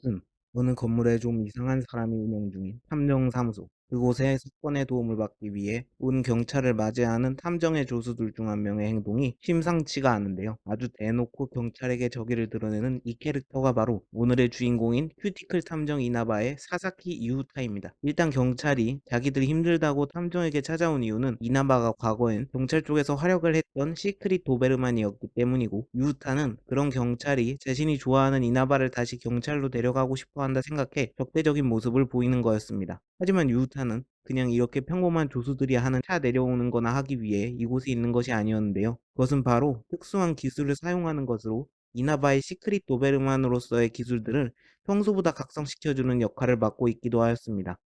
이곳은 어느 건물에 좀 이상한 사람이 운영 중인 탐정사무소. 그곳의 사건에 도움을 받기 위해 온 경찰을 맞이하는 탐정의 조수들 중 한 명의 행동이 심상치가 않은데요. 아주 대놓고 경찰에게 저기를 드러내는 이 캐릭터가 바로 오늘의 주인공인 큐티클 탐정 이나바의 사사키 이후타입니다. 일단 경찰이 자기들이 힘들다고 탐정에게 찾아온 이유는 이나바가 과거엔 경찰 쪽에서 활약을 했던 시크릿 도베르만이었기 때문이고, 이후타는 그런 경찰이 자신이 좋아하는 이나바를 다시 경찰로 데려가고 싶어 한다 생각해 적대적인 모습을 보이는 거였습니다. 하지만 유타는 그냥 이렇게 평범한 조수들이 하는 차 내려오는 거나 하기 위해 이곳에 있는 것이 아니었는데요. 그것은 바로 특수한 기술을 사용하는 것으로 이나바의 시크릿 도베르만으로서의 기술들을 평소보다 각성시켜주는 역할을 맡고 있기도 하였습니다.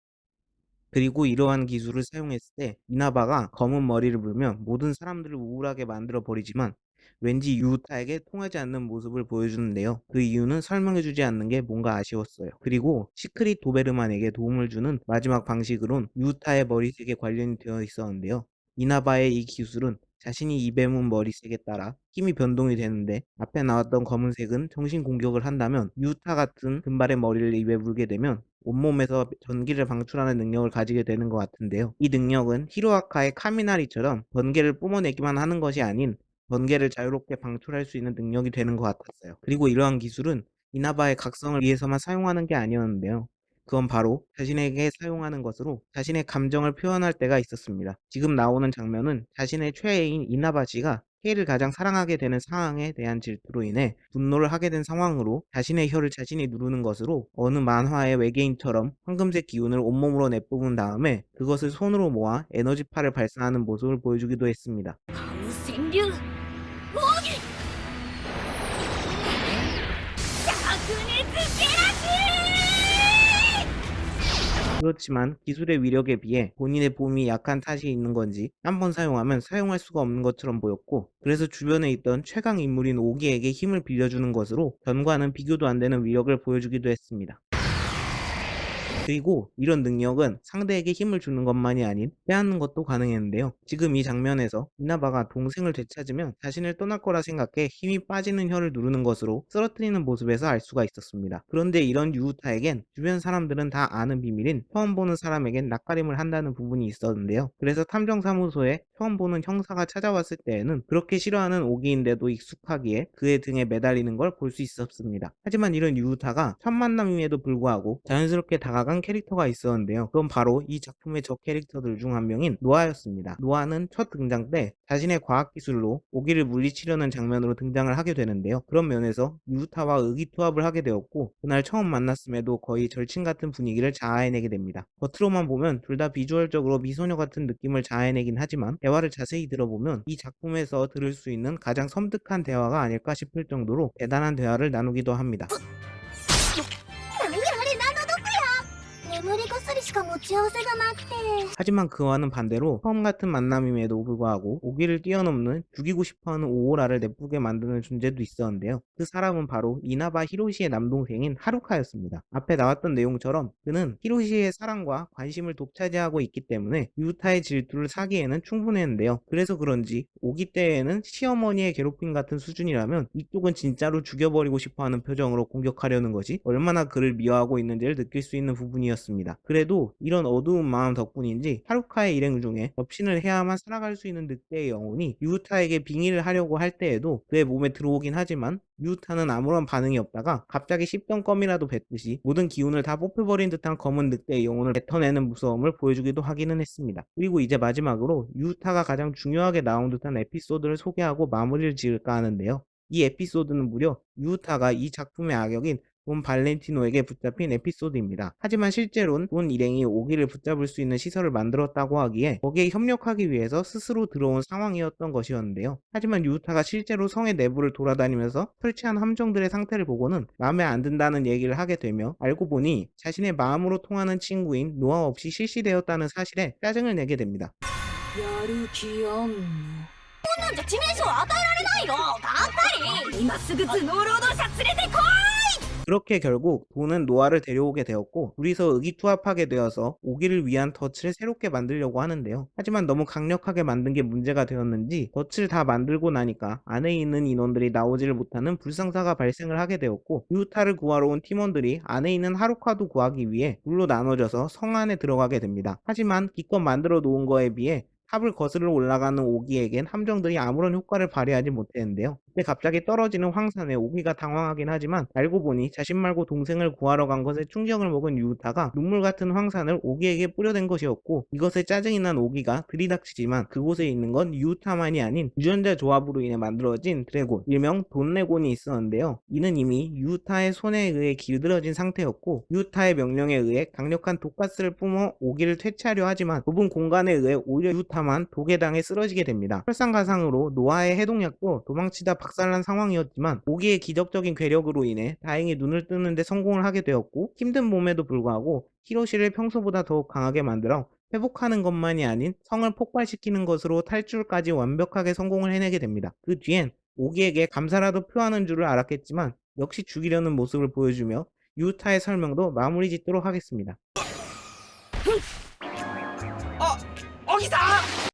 그리고 이러한 기술을 사용했을 때 이나바가 검은 머리를 불면 모든 사람들을 우울하게 만들어 버리지만, 왠지 유타에게 통하지 않는 모습을 보여주는데요. 그 이유는 설명해주지 않는 게 뭔가 아쉬웠어요. 그리고 시크릿 도베르만에게 도움을 주는 마지막 방식으론 유타의 머리색에 관련이 되어 있었는데요. 이나바의 이 기술은 자신이 입에 문 머리색에 따라 힘이 변동이 되는데, 앞에 나왔던 검은색은 정신 공격을 한다면 유타 같은 금발의 머리를 입에 물게 되면 온몸에서 전기를 방출하는 능력을 가지게 되는 것 같은데요. 이 능력은 히로아카의 카미나리처럼 번개를 뿜어내기만 하는 것이 아닌 번개를 자유롭게 방출할 수 있는 능력이 되는 것 같았어요. 그리고 이러한 기술은 이나바의 각성을 위해서만 사용하는 게 아니었는데요. 그건 바로 자신에게 사용하는 것으로 자신의 감정을 표현할 때가 있었습니다. 지금 나오는 장면은 자신의 최애인 이나바 씨가 케이를 가장 사랑하게 되는 상황에 대한 질투로 인해 분노를 하게 된 상황으로 자신의 혀를 자신이 누르는 것으로 어느 만화의 외계인처럼 황금색 기운을 온몸으로 내뿜은 다음에 그것을 손으로 모아 에너지파를 발산하는 모습을 보여주기도 했습니다. 川柳奥義灼熱ジェラシー 그렇지만 기술의 위력에 비해 본인의 몸이 약한 탓이 있는 건지 한번 사용하면 사용할 수가 없는 것처럼 보였고, 그래서 주변에 있던 최강 인물인 오기에게 힘을 빌려주는 것으로 전과는 비교도 안 되는 위력을 보여주기도 했습니다. 그리고 이런 능력은 상대에게 힘을 주는 것만이 아닌 빼앗는 것도 가능했는데요. 지금 이 장면에서 이나바가 동생을 되찾으면 자신을 떠날 거라 생각해 힘이 빠지는 혀를 누르는 것으로 쓰러뜨리는 모습에서 알 수가 있었습니다. 그런데 이런 유우타에겐 주변 사람들은 다 아는 비밀인 처음 보는 사람에겐 낯가림을 한다는 부분이 있었는데요. 그래서 탐정사무소에 처음 보는 형사가 찾아왔을 때에는 그렇게 싫어하는 오기인데도 익숙하기에 그의 등에 매달리는 걸 볼 수 있었습니다. 하지만 이런 유우타가 첫 만남임에도 불구하고 자연스럽게 다가간 캐릭터가 있었는데요. 그건 바로 이 작품의 적 캐릭터들 중 한 명인 노아였습니다. 노아는 첫 등장 때 자신의 과학기술로 오기를 물리치려는 장면으로 등장을 하게 되는데요. 그런 면에서 유우타와 의기투합을 하게 되었고, 그날 처음 만났음에도 거의 절친 같은 분위기를 자아내게 됩니다. 겉으로만 보면 둘 다 비주얼적으로 미소녀 같은 느낌을 자아내긴 하지만 대화를 자세히 들어보면 이 작품에서 들을 수 있는 가장 섬뜩한 대화가 아닐까 싶을 정도로 대단한 대화를 나누기도 합니다. 何あれ何の毒や眠り薬しか持ち合わせがなくて 하지만 그와는 반대로 처음 같은 만남임에도 불구하고 오기를 뛰어넘는 죽이고 싶어하는 오오라를 내쁘게 만드는 존재도 있었는데요. 그 사람은 바로 이나바 히로시의 남동생인 하루카였습니다. 앞에 나왔던 내용처럼 그는 히로시의 사랑과 관심을 독차지하고 있기 때문에 유타의 질투를 사기에는 충분했는데요. 그래서 그런지 오기 때에는 시어머니의 괴롭힘 같은 수준이라면 이쪽은 진짜로 죽여버리고 싶어하는 표정으로 공격하려는 것이 얼마나 그를 미워하고 있는지를 느낄 수 있는 부분이었습니다. 그래도 이런 어두운 마음 덕분인지 하루카의 일행 중에 접신을 해야만 살아갈 수 있는 늑대의 영혼이 유타에게 빙의를 하려고 할 때에도 그의 몸에 들어오긴 하지만 유타는 아무런 반응이 없다가 갑자기 씹던 껌이라도 뱉듯이 모든 기운을 다 뽑혀버린 듯한 검은 늑대의 영혼을 뱉어내는 무서움을 보여주기도 하기는 했습니다. 그리고 이제 마지막으로 유타가 가장 중요하게 나온 듯한 에피소드를 소개하고 마무리를 지을까 하는데요. 이 에피소드는 무려 유타가 이 작품의 악역인 돈 발렌티노에게 붙잡힌 에피소드입니다. 하지만 실제로는 돈 일행이 오기를 붙잡을 수 있는 시설을 만들었다고 하기에 거기에 협력하기 위해서 스스로 들어온 상황이었던 것이었는데요. 하지만 유타가 실제로 성의 내부를 돌아다니면서 설치한 함정들의 상태를 보고는 마음에 안 든다는 얘기를 하게 되며, 알고 보니 자신의 마음으로 통하는 친구인 노아 없이 실시되었다는 사실에 짜증을 내게 됩니다. やる気あんのこんなんじゃ致命傷与えられないよがっかり今すぐ頭脳労働者連れてこ 그렇게 결국 도는 노아를 데려오게 되었고 둘이서 의기투합하게 되어서 오기를 위한 덫을 새롭게 만들려고 하는데요. 하지만 너무 강력하게 만든 게 문제가 되었는지 덫을 다 만들고 나니까 안에 있는 인원들이 나오지를 못하는 불상사가 발생을 하게 되었고 유타를 구하러 온 팀원들이 안에 있는 하루카도 구하기 위해 둘로 나눠져서 성 안에 들어가게 됩니다. 하지만 기껏 만들어 놓은 거에 비해 탑을 거슬러 올라가는 오기에겐 함정들이 아무런 효과를 발휘하지 못했는데요. 그때 갑자기 떨어지는 황산에 오기가 당황하긴 하지만 알고 보니 자신 말고 동생을 구하러 간 것에 충격을 먹은 유타가 눈물 같은 황산을 오기에게 뿌려댄 것이었고 이것에 짜증이 난 오기가 들이닥치지만 그곳에 있는 건 유타만이 아닌 유전자 조합으로 인해 만들어진 드래곤 일명 돈레곤이 있었는데요. 이는 이미 유타의 손에 의해 길들여진 상태였고 유타의 명령에 의해 강력한 독가스를 뿜어 오기를 퇴치하려 하지만 좁은 공간에 의해 오히려 유타만 독에 당해 쓰러지게 됩니다. 설상가상으로 노아의 해독약도 도망치다 박살난 상황이었지만 오기의 기적적인 괴력으로 인해 다행히 눈을 뜨는데 성공을 하게 되었고 힘든 몸에도 불구하고 히로시를 평소보다 더욱 강하게 만들어 회복하는 것만이 아닌 성을 폭발시키는 것으로 탈출까지 완벽하게 성공을 해내게 됩니다. 그 뒤엔 오기에게 감사라도 표하는 줄을 알았겠지만 역시 죽이려는 모습을 보여주며 유타의 설명도 마무리 짓도록 하겠습니다.